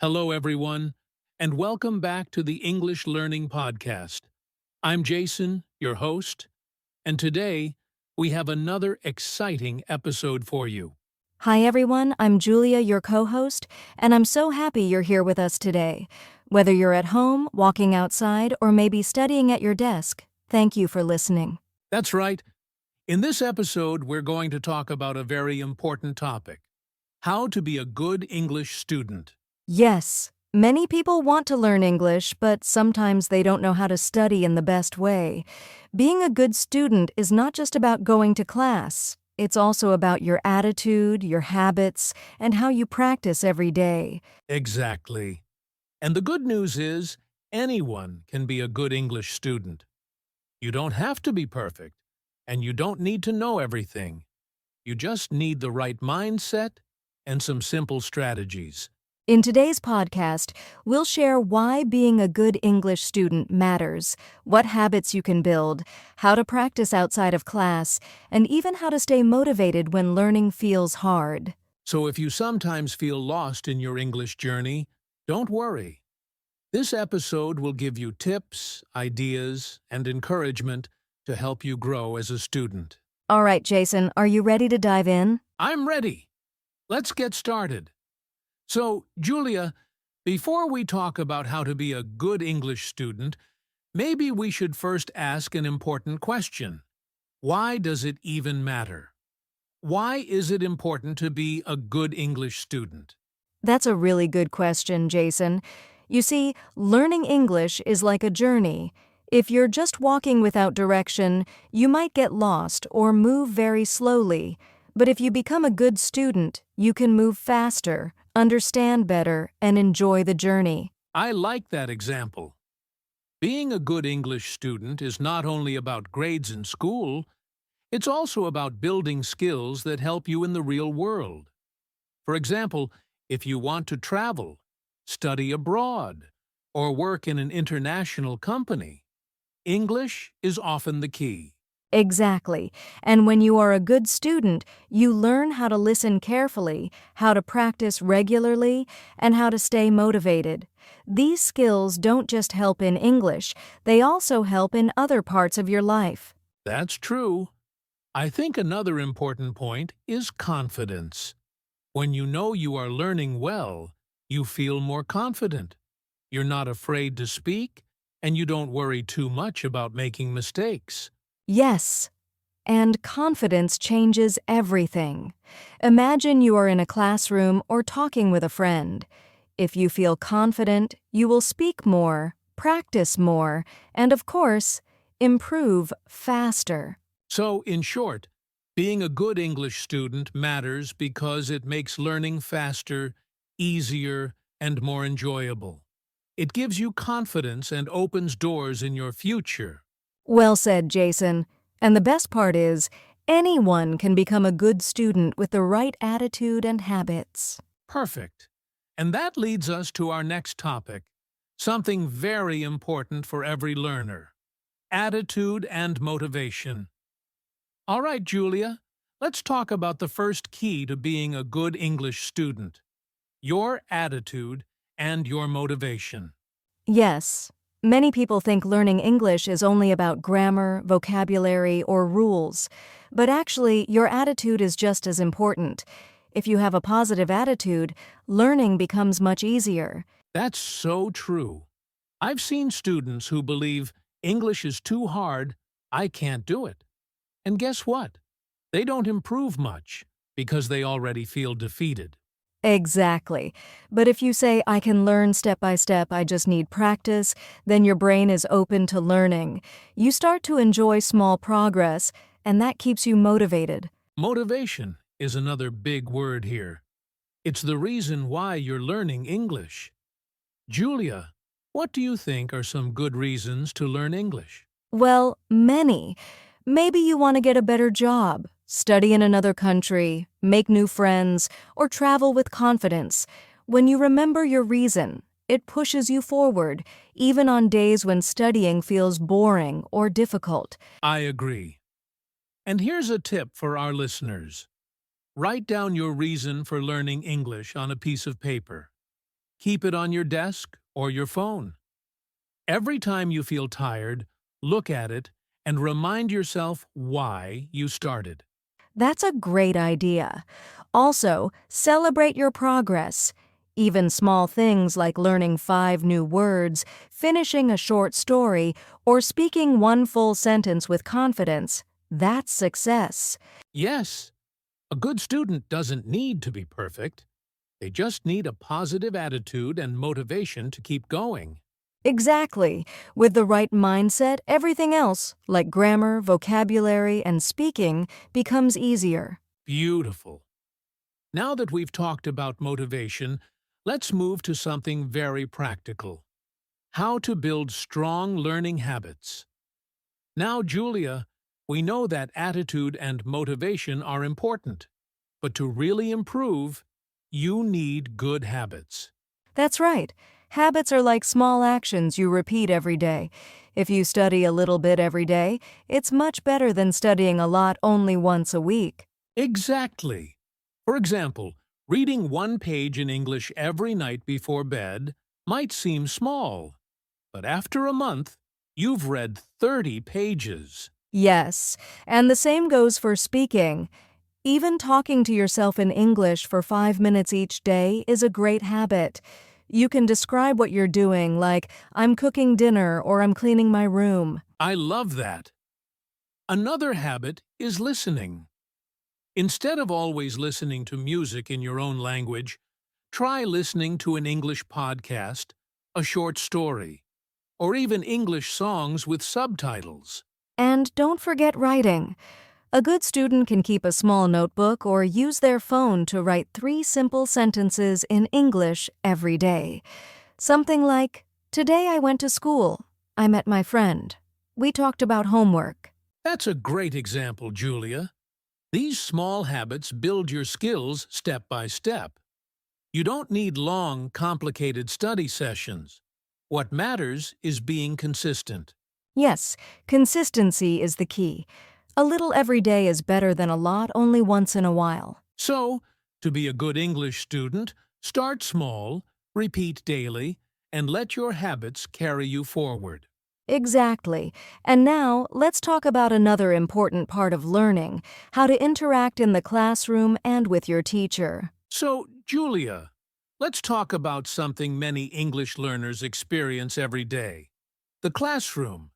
Hello, everyone, and welcome back to the English Learning Podcast. I'm Jason, your host, and today we have another exciting episode for you. Hi everyone, I'm Julia, your co-host, and I'm so happy you're here with us today. Whether you're at home, walking outside, or maybe studying at your desk, thank you for listening. That's right. In this episode, we're going to talk about a very important topic: how to be a good English student. Yes, many people want to learn English, but sometimes they don't know how to study in the best way. Being a good student is not just about going to class. It's also about your attitude, your habits, and how you practice every day. Exactly. And the good news is, anyone can be a good English student. You don't have to be perfect, and you don't need to know everything. You just need the right mindset and some simple strategies. In today's podcast, we'll share why being a good English student matters, what habits you can build, how to practice outside of class, and even how to stay motivated when learning feels hard. So if you sometimes feel lost in your English journey, don't worry. This episode will give you tips, ideas, and encouragement to help you grow as a student. All right, Jason, are you ready to dive in? I'm ready. Let's get started. So, Julia, before we talk about how to be a good English student, maybe we should first ask an important question. Why does it even matter? Why is it important to be a good English student? That's a really good question, Jason. You see, learning English is like a journey. If you're just walking without direction, you might get lost or move very slowly. But if you become a good student, you can move faster, understand better, and enjoy the journey. I like that example. Being a good English student is not only about grades in school, it's also about building skills that help you in the real world. For example, if you want to travel, study abroad, or work in an international company, English is often the key. Exactly. And when you are a good student, you learn how to listen carefully, how to practice regularly, and how to stay motivated. These skills don't just help in English, they also help in other parts of your life. That's true. I think another important point is confidence. When you know you are learning well, you feel more confident. You're not afraid to speak, and you don't worry too much about making mistakes. Yes, and confidence changes everything. Imagine you are in a classroom or talking with a friend. If you feel confident, you will speak more, practice more, and of course, improve faster. So, in short, being a good English student matters because it makes learning faster, easier, and more enjoyable. It gives you confidence and opens doors in your future. Well said, Jason. And the best part is, anyone can become a good student with the right attitude and habits. Perfect. And that leads us to our next topic, something very important for every learner: attitude and motivation. All right, Julia, let's talk about the first key to being a good English student: your attitude and your motivation. Yes, many people think learning English is only about grammar, vocabulary, or rules. But actually, your attitude is just as important. If you have a positive attitude, learning becomes much easier. That's so true. I've seen students who believe English is too hard, I can't do it. And guess what? They don't improve much because they already feel defeated. Exactly. But if you say, I can learn step by step, I just need practice, then your brain is open to learning. You start to enjoy small progress, and that keeps you motivated. Motivation is another big word here. It's the reason why you're learning English. Julia, what do you think are some good reasons to learn English? Well, many. Maybe you want to get a better job, study in another country, make new friends, or travel with confidence. When you remember your reason, it pushes you forward, even on days when studying feels boring or difficult. I agree. And here's a tip for our listeners. Write down your reason for learning English on a piece of paper. Keep it on your desk or your phone. Every time you feel tired, look at it and remind yourself why you started. That's a great idea. Also, celebrate your progress. Even small things like learning 5 new words, finishing a short story, or speaking one full sentence with confidence, that's success. Yes, a good student doesn't need to be perfect. They just need a positive attitude and motivation to keep going. Exactly. With the right mindset, everything else, like grammar, vocabulary, and speaking, becomes easier. Beautiful. Now that we've talked about motivation, let's move to something very practical. How to build strong learning habits. Now, Julia, we know that attitude and motivation are important, but to really improve, you need good habits. That's right. Habits are like small actions you repeat every day. If you study a little bit every day, it's much better than studying a lot only once a week. Exactly. For example, reading one page in English every night before bed might seem small, but after a month, you've read 30 pages. Yes, and the same goes for speaking. Even talking to yourself in English for 5 minutes each day is a great habit. You can describe what you're doing, like, I'm cooking dinner or I'm cleaning my room. I love that. Another habit is listening. Instead of always listening to music in your own language, try listening to an English podcast, a short story, or even English songs with subtitles. And don't forget writing. A good student can keep a small notebook or use their phone to write 3 simple sentences in English every day. Something like, Today I went to school. I met my friend. We talked about homework. That's a great example, Julia. These small habits build your skills step by step. You don't need long, complicated study sessions. What matters is being consistent. Yes, consistency is the key. A little every day is better than a lot only once in a while. So, to be a good English student, start small, repeat daily, and let your habits carry you forward. Exactly. And now, let's talk about another important part of learning, how to interact in the classroom and with your teacher. So, Julia, let's talk about something many English learners experience every day. The classroom.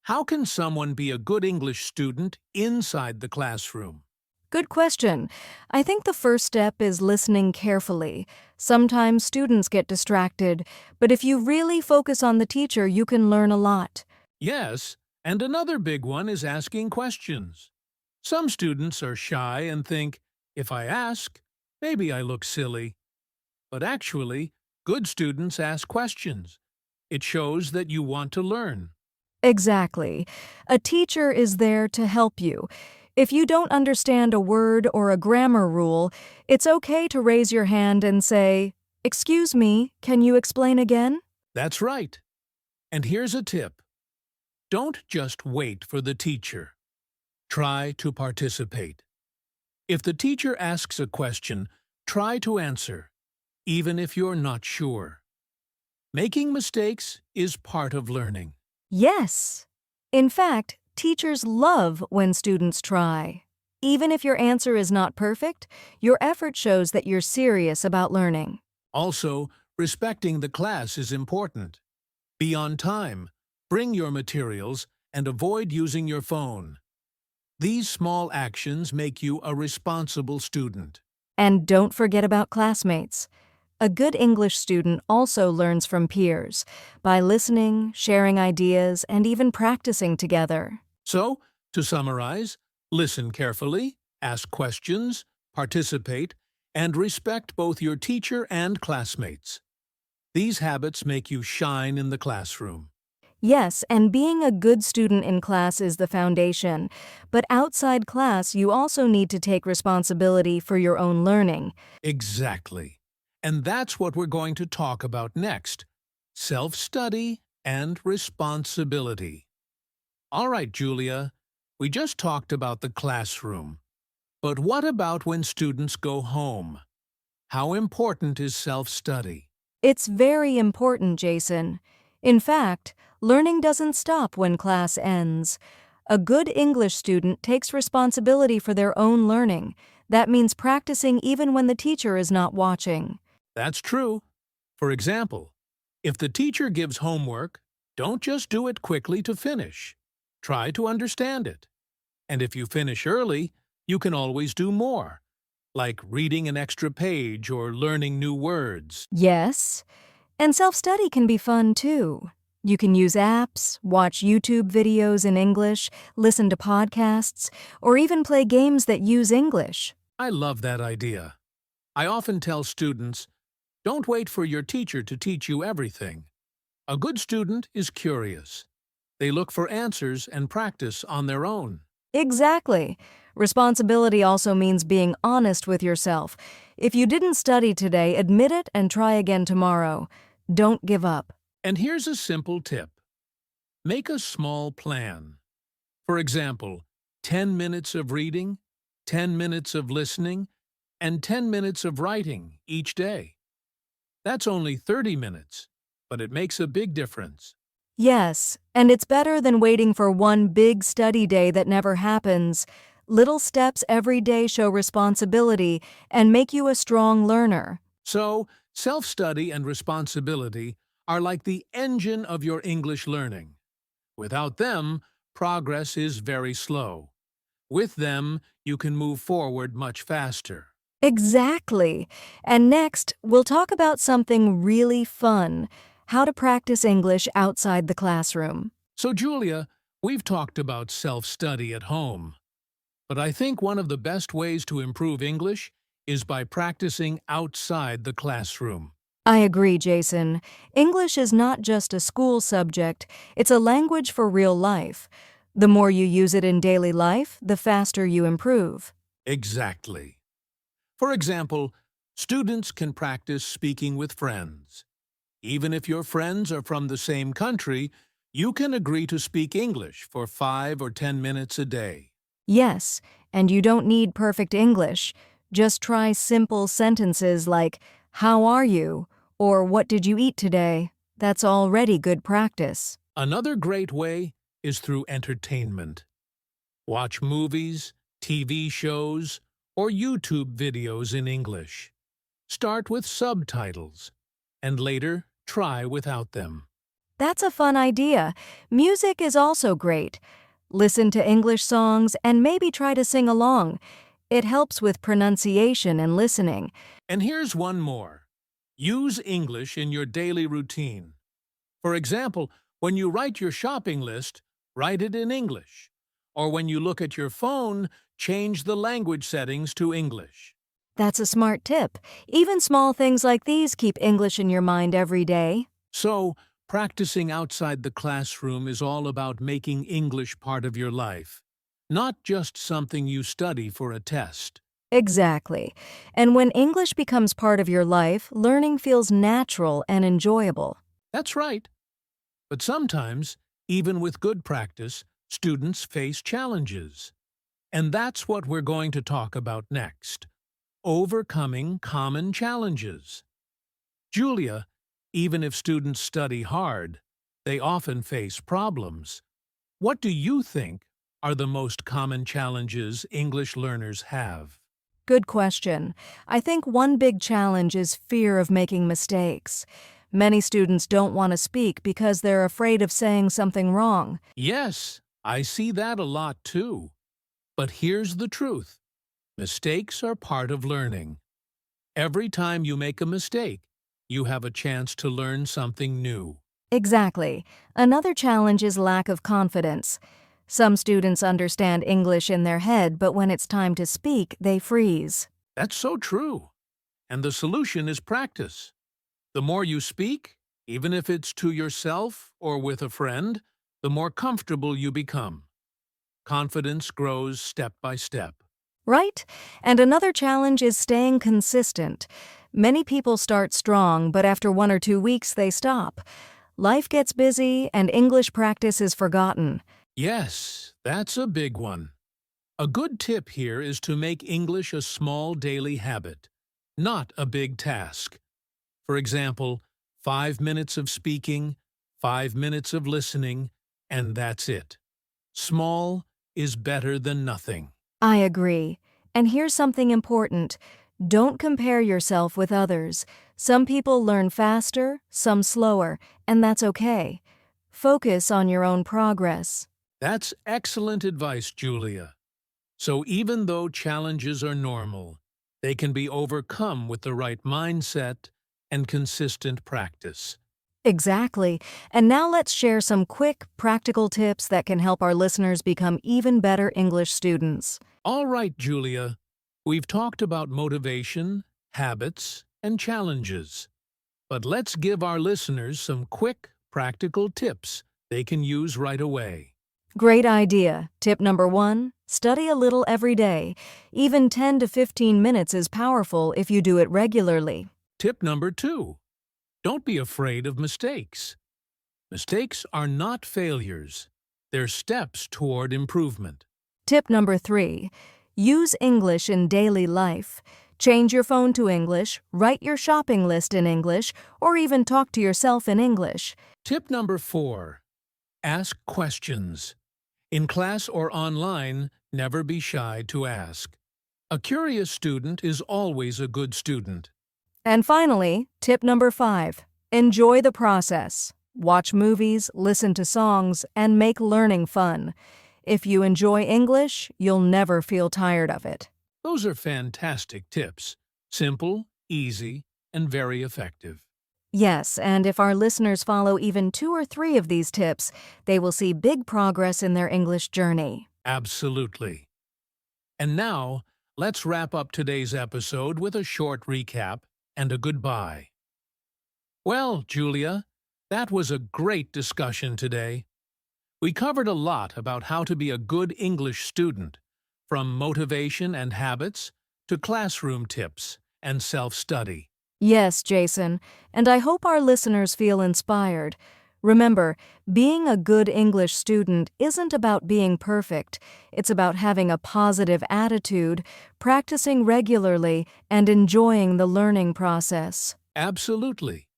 How can someone be a good English student inside the classroom? Good question. I think the first step is listening carefully. Sometimes students get distracted, but if you really focus on the teacher, you can learn a lot. Yes, and another big one is asking questions. Some students are shy and think, if I ask, maybe I look silly. But actually, good students ask questions. It shows that you want to learn. Exactly. A teacher is there to help you. If you don't understand a word or a grammar rule, it's okay to raise your hand and say, Excuse me, can you explain again? That's right. And here's a tip. Don't just wait for the teacher. Try to participate. If the teacher asks a question, try to answer, even if you're not sure. Making mistakes is part of learning. Yes. In fact, teachers love when students try. Even if your answer is not perfect, your effort shows that you're serious about learning. Also, respecting the class is important. Be on time, bring your materials, and avoid using your phone. These small actions make you a responsible student. And don't forget about classmates. A good English student also learns from peers by listening, sharing ideas, and even practicing together. So, to summarize, listen carefully, ask questions, participate, and respect both your teacher and classmates. These habits make you shine in the classroom. Yes, and being a good student in class is the foundation. But outside class, you also need to take responsibility for your own learning. Exactly. And that's what we're going to talk about next. Self-study and responsibility. All right, Julia, we just talked about the classroom. But what about when students go home? How important is self-study? It's very important, Jason. In fact, learning doesn't stop when class ends. A good English student takes responsibility for their own learning. That means practicing even when the teacher is not watching. That's true. For example, if the teacher gives homework, don't just do it quickly to finish. Try to understand it. And if you finish early, you can always do more, like reading an extra page or learning new words. Yes, and self-study can be fun too. You can use apps, watch YouTube videos in English, listen to podcasts, or even play games that use English. I love that idea. I often tell students, don't wait for your teacher to teach you everything. A good student is curious. They look for answers and practice on their own. Exactly. Responsibility also means being honest with yourself. If you didn't study today, admit it and try again tomorrow. Don't give up. And here's a simple tip. Make a small plan. For example, 10 minutes of reading, 10 minutes of listening, and 10 minutes of writing each day. That's only 30 minutes, but it makes a big difference. Yes, and it's better than waiting for one big study day that never happens. Little steps every day show responsibility and make you a strong learner. So, self-study and responsibility are like the engine of your English learning. Without them, progress is very slow. With them, you can move forward much faster. Exactly. And next, we'll talk about something really fun: how to practice English outside the classroom. So, Julia, we've talked about self-study at home. But I think one of the best ways to improve English is by practicing outside the classroom. I agree, Jason. English is not just a school subject, it's a language for real life. The more you use it in daily life, the faster you improve. Exactly. For example, students can practice speaking with friends. Even if your friends are from the same country, you can agree to speak English for 5 or 10 minutes a day. Yes, and you don't need perfect English. Just try simple sentences like, "How are you?" or "What did you eat today?" That's already good practice. Another great way is through entertainment. Watch movies, TV shows, or YouTube videos in English. Start with subtitles, and later try without them. That's a fun idea. Music is also great. Listen to English songs and maybe try to sing along. It helps with pronunciation and listening. And here's one more. Use English in your daily routine. For example, when you write your shopping list, write it in English. Or when you look at your phone, change the language settings to English. That's a smart tip. Even small things like these keep English in your mind every day. So, practicing outside the classroom is all about making English part of your life, not just something you study for a test. Exactly. And when English becomes part of your life, learning feels natural and enjoyable. That's right. But sometimes, even with good practice, students face challenges. And that's what we're going to talk about next. Overcoming common challenges. Julia, even if students study hard, they often face problems. What do you think are the most common challenges English learners have? Good question. I think one big challenge is fear of making mistakes. Many students don't want to speak because they're afraid of saying something wrong. Yes, I see that a lot too. But here's the truth. Mistakes are part of learning. Every time you make a mistake, you have a chance to learn something new. Exactly. Another challenge is lack of confidence. Some students understand English in their head, but when it's time to speak, they freeze. That's so true. And the solution is practice. The more you speak, even if it's to yourself or with a friend, the more comfortable you become. Confidence grows step by step. Right? And another challenge is staying consistent. Many people start strong, but after 1 or 2 weeks they stop. Life gets busy and English practice is forgotten. Yes, that's a big one. A good tip here is to make English a small daily habit, not a big task. For example, 5 minutes of speaking, 5 minutes of listening, and that's it. Small is better than nothing. I agree. And here's something important. Don't compare yourself with others. Some people learn faster, some slower, and that's okay. Focus on your own progress. That's excellent advice, Julia. So even though challenges are normal, they can be overcome with the right mindset and consistent practice. Exactly. And now let's share some quick, practical tips that can help our listeners become even better English students. All right, Julia. We've talked about motivation, habits, and challenges. But let's give our listeners some quick, practical tips they can use right away. Great idea. Tip number 1, study a little every day. Even 10 to 15 minutes is powerful if you do it regularly. Tip number 2, don't be afraid of mistakes. Mistakes are not failures. They're steps toward improvement. Tip number 3, use English in daily life. Change your phone to English, write your shopping list in English, or even talk to yourself in English. Tip number 4, ask questions. In class or online, never be shy to ask. A curious student is always a good student. And finally, tip number 5, enjoy the process. Watch movies, listen to songs, and make learning fun. If you enjoy English, you'll never feel tired of it. Those are fantastic tips. Simple, easy, and very effective. Yes, and if our listeners follow even 2 or 3 of these tips, they will see big progress in their English journey. Absolutely. And now, let's wrap up today's episode with a short recap and a goodbye. Well, Julia, that was a great discussion today. We covered a lot about how to be a good English student, from motivation and habits to classroom tips and self-study. Yes, Jason, and I hope our listeners feel inspired. Remember, being a good English student isn't about being perfect. It's about having a positive attitude, practicing regularly, and enjoying the learning process. Absolutely.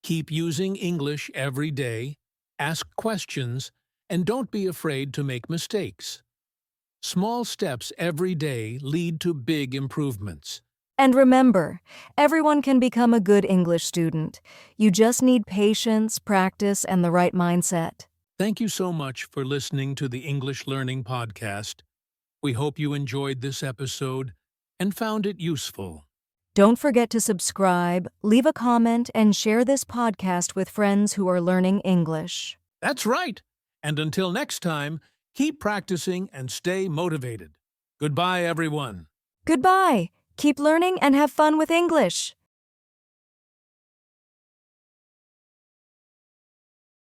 Keep using English every day, ask questions, and don't be afraid to make mistakes. Small steps every day lead to big improvements. And remember, everyone can become a good English student. You just need patience, practice, and the right mindset. Thank you so much for listening to the English Learning Podcast. We hope you enjoyed this episode and found it useful. Don't forget to subscribe, leave a comment, and share this podcast with friends who are learning English. That's right. And until next time, keep practicing and stay motivated. Goodbye, everyone. Goodbye. Keep learning and have fun with English.